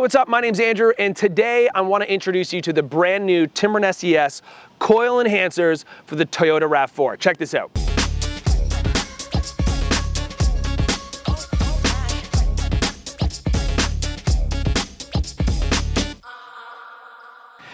what's up? My name's Andrew, and today I want to introduce you to the brand new Timbren SES Coil enhancers for the Toyota RAV4. Check this out.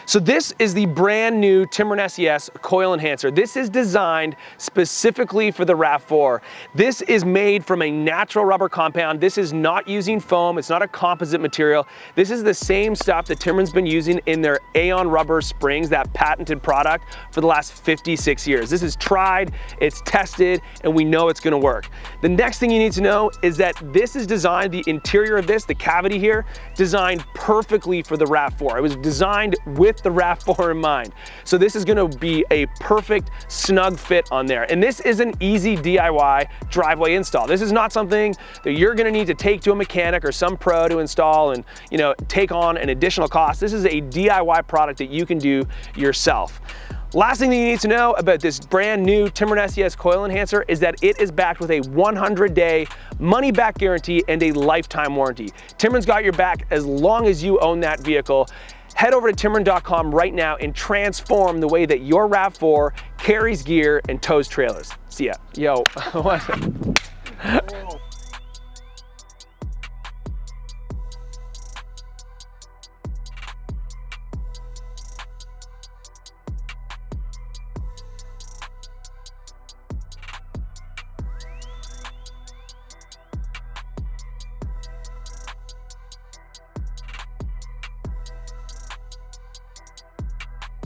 So this is the brand new Timbren SES Coil Enhancer. This is designed specifically for the RAV4. This is made from a natural rubber compound. This is not using foam. It's not a composite material. This is the same stuff that Timbren's been using in their Aeon rubber springs, that patented product, for the last 56 years. This is tried, it's tested, and we know it's gonna work. The next thing you need to know is that this is designed, the interior of this, the cavity here, designed perfectly for the RAV4. It was designed with the RAV4 in mind. So this is gonna be a perfect snug fit on there. And this is an easy DIY driveway install. This is not something that you're gonna need to take to a mechanic or some pro to install and take on an additional cost. This is a DIY product that you can do yourself. Last thing that you need to know about this brand new Timbren SES Coil Enhancer is that it is backed with a 100-day money-back guarantee and a lifetime warranty. Timbren's got your back as long as you own that vehicle. Head over to Timbren.com right now and transform the way that your RAV4 carries gear and tows trailers. See ya. Yo.